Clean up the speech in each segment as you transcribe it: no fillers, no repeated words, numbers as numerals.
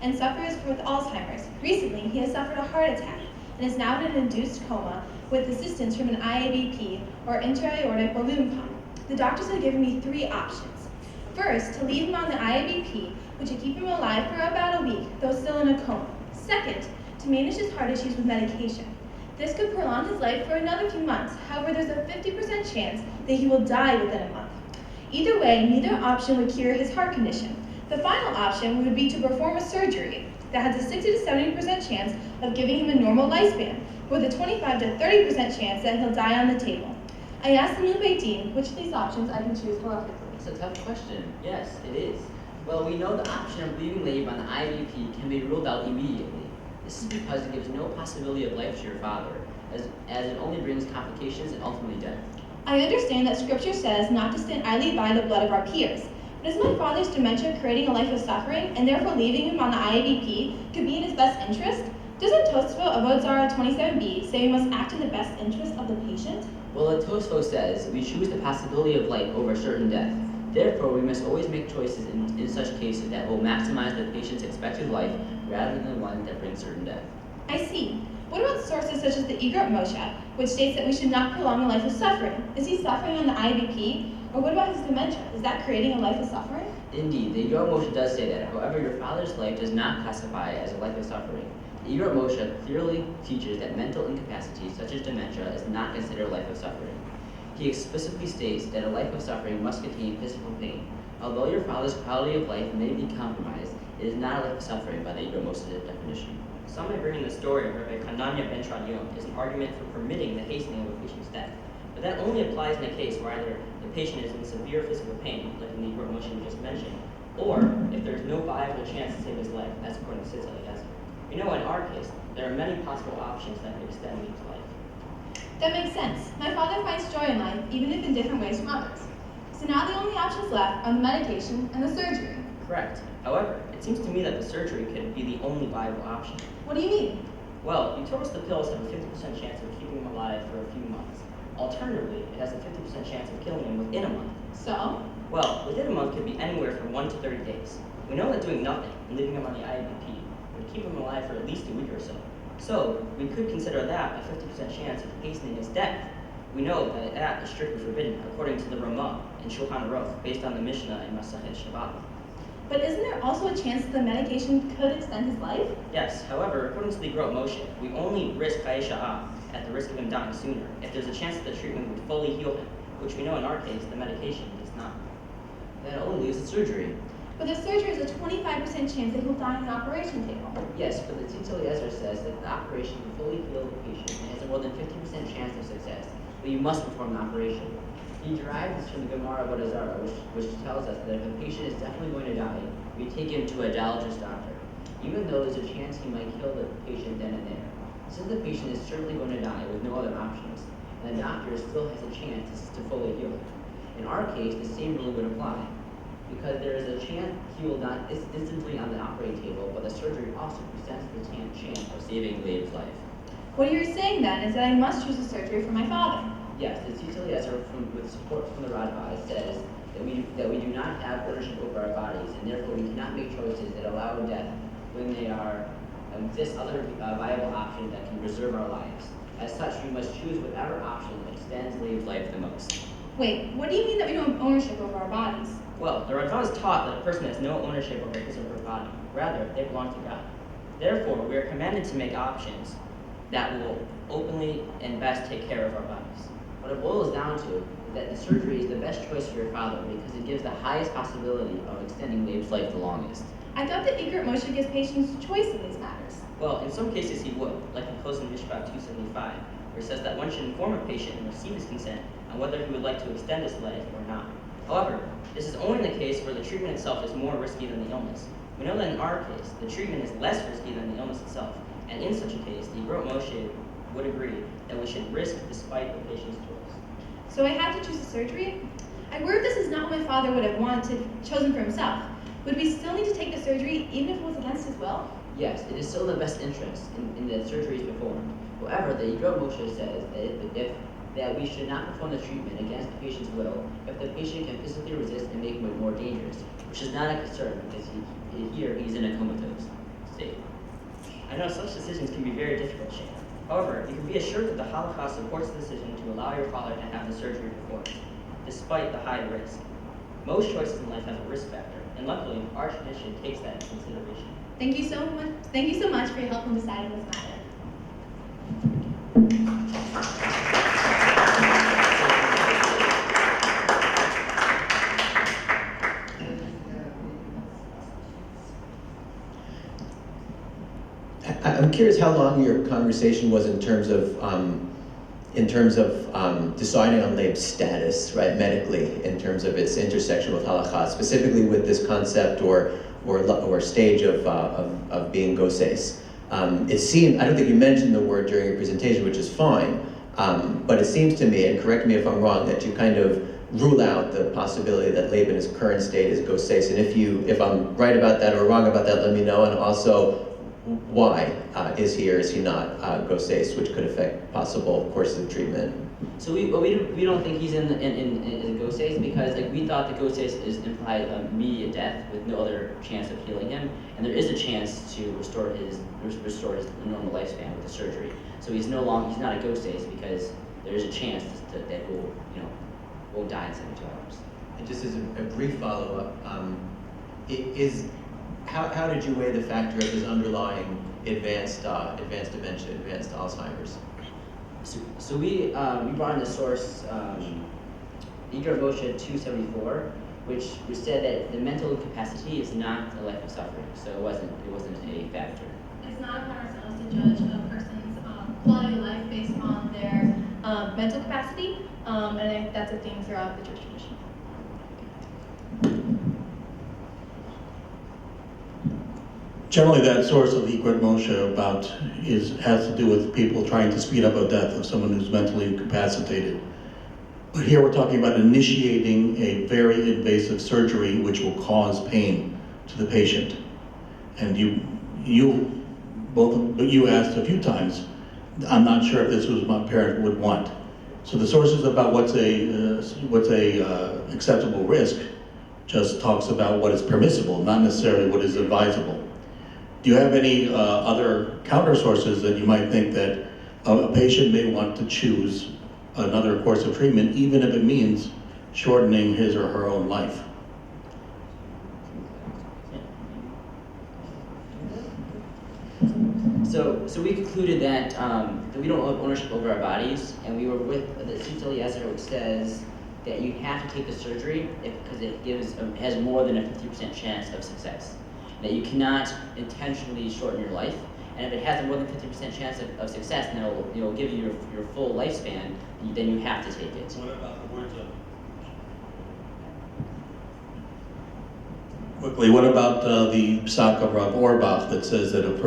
and suffers with Alzheimer's. Recently, he has suffered a heart attack and is now in an induced coma with assistance from an IABP, or intra-aortic balloon pump. The doctors have given me 3 options. First, to leave him on the IABP, which would keep him alive for about a week, though still in a coma. Second, to manage his heart issues with medication. This could prolong his life for another few months. However, there's a 50% chance that he will die within a month. Either way, neither option would cure his heart condition. The final option would be to perform a surgery that has a 60 to 70% chance of giving him a normal lifespan, with a 25 to 30% chance that he'll die on the table. I asked the Moot Beit Din which of these options I can choose collectively. It's a tough question. Yes, it is. Well, we know the option of leaving Leib on the IABP can be ruled out immediately. This is because it gives no possibility of life to your father, as it only brings complications and ultimately death. I understand that Scripture says not to stand idly by the blood of our peers, but is my father's dementia creating a life of suffering, and therefore leaving him on the IABP could be in his best interest? Doesn't Tosfot Avodah Zarah 27b say we must act in the best interest of the patient? Well, the Tosfot says we choose the possibility of life over certain death. Therefore, we must always make choices in such cases that will maximize the patient's expected life rather than the one that brings certain death. I see. What about sources such as the Igrot Moshe, which states that we should not prolong a life of suffering? Is he suffering on the IABP? Or what about his dementia? Is that creating a life of suffering? Indeed, the Igrot Moshe does say that. However, your father's life does not classify as a life of suffering. The Igrot Moshe clearly teaches that mental incapacity, such as dementia, is not considered a life of suffering. He explicitly states that a life of suffering must contain physical pain. Although your father's quality of life may be compromised, it is not a life of suffering by the Igrot Moshe's definition. Some may bring in the story of Rabbi Kananya ben Tradion as an argument for permitting the hastening of a patient's death, but that only applies in a case where either the patient is in severe physical pain, like in the Igrot Moshe we just mentioned, or if there is no viable chance to save his life, as according to Sitz Eliezer. We know in our case, there are many possible options that could extend his life. That makes sense. My father finds joy in life, even if in different ways from others. So now the only options left are the medication and the surgery. Correct. However, it seems to me that the surgery could be the only viable option. What do you mean? Well, you told us the pills have a 50% chance of keeping him alive for a few months. Alternatively, it has a 50% chance of killing him within a month. So? Well, within a month could be anywhere from 1 to 30 days. We know that doing nothing and leaving him on the IABP would keep him alive for at least a week or so. So, we could consider that a 50% chance of hastening his death. We know that that is strictly forbidden, according to the Ramah in Shulchan Aruch, based on the Mishnah in Masachet Shabbat. But isn't there also a chance that the medication could extend his life? Yes, however, according to the Igrot Moshe, we only risk Chayei Sha'ah at the risk of him dying sooner if there's a chance that the treatment would fully heal him, which we know in our case, the medication does not. Then it only leaves the surgery. But the surgery is a 25% chance that he'll die on the operation table. Yes, but the Sitz Eliezer says that the operation will fully heal the patient and has a more than 50% chance of success, but you must perform the operation. He derives this from the Gemara Avodah Zarah, which tells us that if a patient is definitely going to die, we take him to a dialysis doctor, even though there's a chance he might kill the patient then and there. Since the patient is certainly going to die with no other options, and the doctor still has a chance to fully heal him. In our case, the same rule would apply, because there is a chance he will die instantly on the operating table, but the surgery also presents the chance of saving Leib's life. What you're saying then is that I must choose the surgery for my father. Yes, the Sitz Eliezer, with support from the Radva, says that we do not have ownership over our bodies, and therefore we cannot make choices that allow death when there exist other viable options that can preserve our lives. As such, we must choose whatever option extends Leib's life the most. Wait, what do you mean that we don't have ownership over our bodies? Well, the Radva is taught that a person has no ownership over his or her body. Rather, they belong to God. Therefore, we are commanded to make options that will openly and best take care of our bodies. What it boils down to is that the surgery is the best choice for your father because it gives the highest possibility of extending Leib's life the longest. I thought that Igrot Moshe gives patients choice in these matters. Well, in some cases he would, like in Kos Mishpat 275, where it says that one should inform a patient and receive his consent on whether he would like to extend his life or not. However, this is only in the case where the treatment itself is more risky than the illness. We know that in our case, the treatment is less risky than the illness itself, and in such a case, the Igrot Moshe would agree that we should risk despite the patient's choice. So I had to choose the surgery? I worry this is not what my father would have chosen for himself. Would we still need to take the surgery even if it was against his will? Yes, it is still in the best interest in the surgery is performed. However, the Igrot Moshe says that we should not perform the treatment against the patient's will if the patient can physically resist and make it more dangerous, which is not a concern because he's in a comatose. I know such decisions can be very difficult, Shayna. However, you can be assured that the Holocaust supports the decision to allow your father to have the surgery performed, despite the high risk. Most choices in life have a risk factor, and luckily, our tradition takes that into consideration. Thank you so much. Thank you so much for your help in deciding this matter. I'm curious how long your conversation was in terms of deciding on Leib's status, right, medically, in terms of its intersection with halakha, specifically with this concept or stage of being goses. It seemed, I don't think you mentioned the word during your presentation, which is fine, but it seems to me, and correct me if I'm wrong, that you kind of rule out the possibility that Leib in his current state is goses. And if I'm right about that or wrong about that, let me know. And also, why is he or is he not goses, which could affect possible courses of treatment? So we don't think he's in goses because we thought the goses implied immediate death with no other chance of healing him, and there is a chance to restore his normal lifespan with the surgery. So he's not a goses because there is a chance that will die in 72 hours. And just as a brief follow-up, how did you weigh the factor of his underlying advanced dementia, advanced Alzheimer's? So we brought in the source, IABP 274, which said that the mental incapacity is not a life of suffering, so it wasn't a factor. It's not upon ourselves to judge a person's quality of life based on their mental capacity, and I think that's a theme throughout the Jewish tradition. Generally, that source of Iqrat Moshe has to do with people trying to speed up a death of someone who's mentally incapacitated. But here we're talking about initiating a very invasive surgery which will cause pain to the patient. And you asked a few times, I'm not sure if this was what my parent would want. So the sources about what's a acceptable risk just talks about what is permissible, not necessarily what is advisable. Do you have any other counter sources that you might think that a patient may want to choose another course of treatment, even if it means shortening his or her own life? So we concluded that we don't have ownership over our bodies, and we were with the Sita Eliezer, which says that you have to take the surgery because it has more than a 50% chance of success. That you cannot intentionally shorten your life, and if it has a more than 50% chance of success, then it'll give you your full lifespan, then you have to take it. What about the words of? Quickly, what about the psak of Rav Orbach that says that if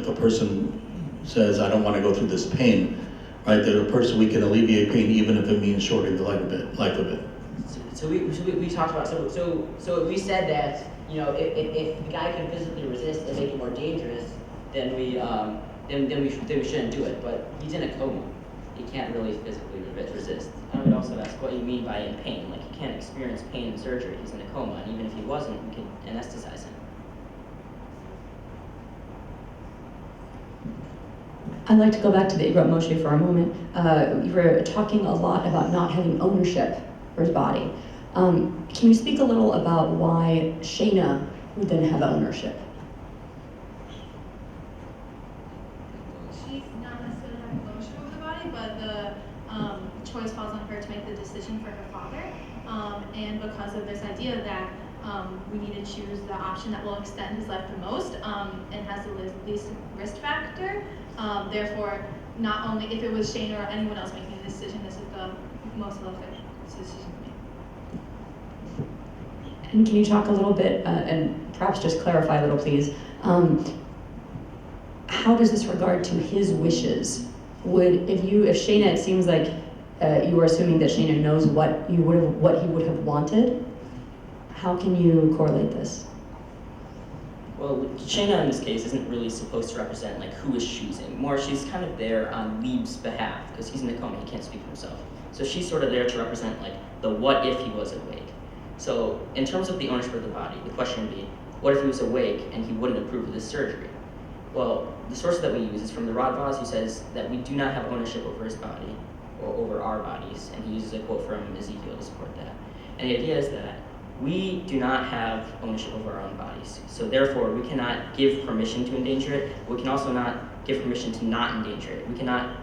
a person says, I don't want to go through this pain, right, that we can alleviate pain even if it means shortening the life of it? So we talked about, so we said that, if the guy can physically resist and make it more dangerous, then we shouldn't do it. But he's in a coma. He can't really physically resist. I would also ask what you mean by in pain. Like, he can't experience pain in surgery. He's in a coma, and even if he wasn't, we could anesthetize him. I'd like to go back to the Iqrat Moshe for a moment. You were talking a lot about not having ownership for his body. Can you speak a little about why Shayna would then have ownership? She's not necessarily having ownership over the body, but the choice falls on her to make the decision for her father. And because of this idea that we need to choose the option that will extend his life the most and has the least risk factor, therefore, not only if it was Shayna or anyone else making the decision, this is the most likely decision to make. And can you talk a little bit, and perhaps just clarify a little, please, how does this regard to his wishes? If Shayna, it seems like you are assuming that Shayna knows what he would have wanted. How can you correlate this? Well, Shayna in this case isn't really supposed to represent who is choosing. More, she's kind of there on Leib's behalf because he's in the coma, he can't speak for himself. So she's sort of there to represent the what if he was awake. So in terms of the ownership of the body, the question would be, what if he was awake and he wouldn't approve of this surgery? Well, the source that we use is from the RAVSAK, who says that we do not have ownership over his body, or over our bodies, and he uses a quote from Ezekiel to support that. And the idea is that we do not have ownership over our own bodies, so therefore we cannot give permission to endanger it. We can also not give permission to not endanger it. We cannot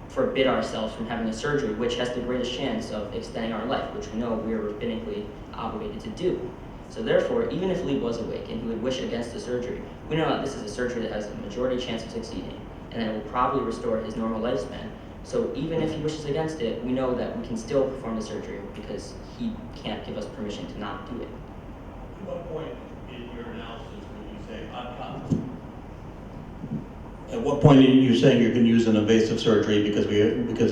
forbid ourselves from having a surgery which has the greatest chance of extending our life, which we know we are rabbinically obligated to do. So therefore, even if Leib was awake and he would wish against the surgery, we know that this is a surgery that has a majority chance of succeeding, and that it will probably restore his normal lifespan. So even if he wishes against it, we know that we can still perform the surgery because he can't give us permission to not do it. At what point in your analysis would you say, at what point are you saying you can use an invasive surgery because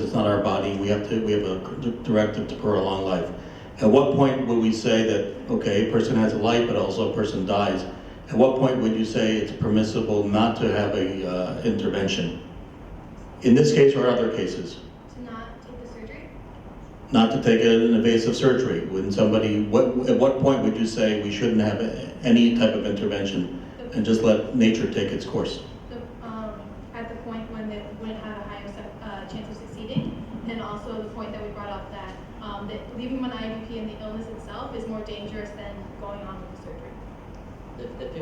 it's not our body, we have a directive to prolong life? At what point would we say that, okay, a person has a life, but also a person dies? At what point would you say it's permissible not to have a intervention? In this case or other cases? To not take the surgery? Not to take an invasive surgery. When somebody, at what point would you say we shouldn't have any type of intervention and just let nature take its course? At the point when it wouldn't have a higher chance of succeeding, and also the point that we brought up that leaving him on IABP and the illness itself is more dangerous than going on with the surgery. The 50%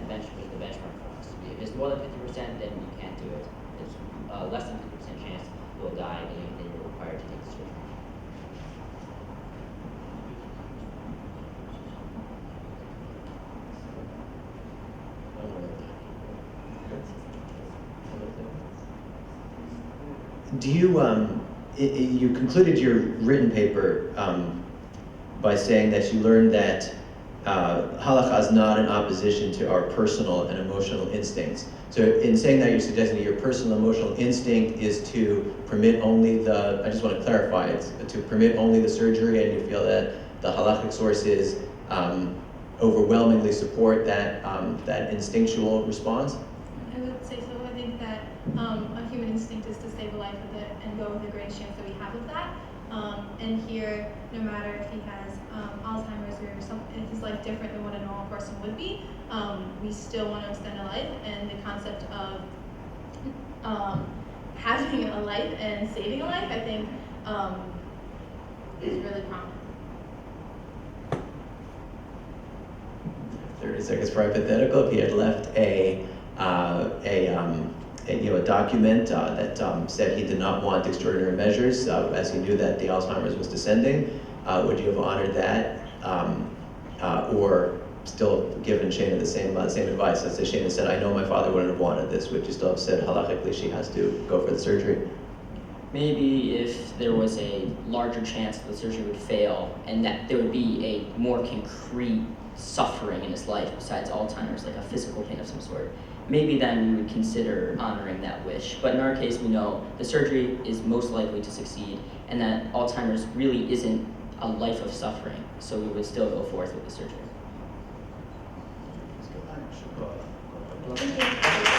benchmark is the benchmark for us. If it's more than 50%, then you can't do it. It's less than 50% chance you'll die, and then you're required to take the surgery. Do you, you concluded your written paper by saying that you learned that halakha is not in opposition to our personal and emotional instincts. So in saying that, you're suggesting that your personal emotional instinct is to permit only the, I just want to clarify, it's to permit only the surgery, and you feel that the halakhic sources overwhelmingly support that, that instinctual response? I would say so. I think that a human instinct is to save a life with it and go with the greatest chance that we have of that. And here, no matter if he has Alzheimer's or something, if his life different than what a normal person would be, we still want to extend a life, and the concept of having a life and saving a life, I think, is really prominent. 30 seconds for hypothetical. If he had left a document that said he did not want extraordinary measures, as he knew that the Alzheimer's was descending, would you have honored that, or still given Shayna the same advice? As Shayna said, I know my father wouldn't have wanted this. Would you still have said halachically she has to go for the surgery? Maybe if there was a larger chance that the surgery would fail and that there would be a more concrete suffering in his life besides Alzheimer's, like a physical pain of some sort, maybe then we would consider honoring that wish. But in our case, we know the surgery is most likely to succeed and that Alzheimer's really isn't a life of suffering, so we would still go forth with the surgery. Thank you.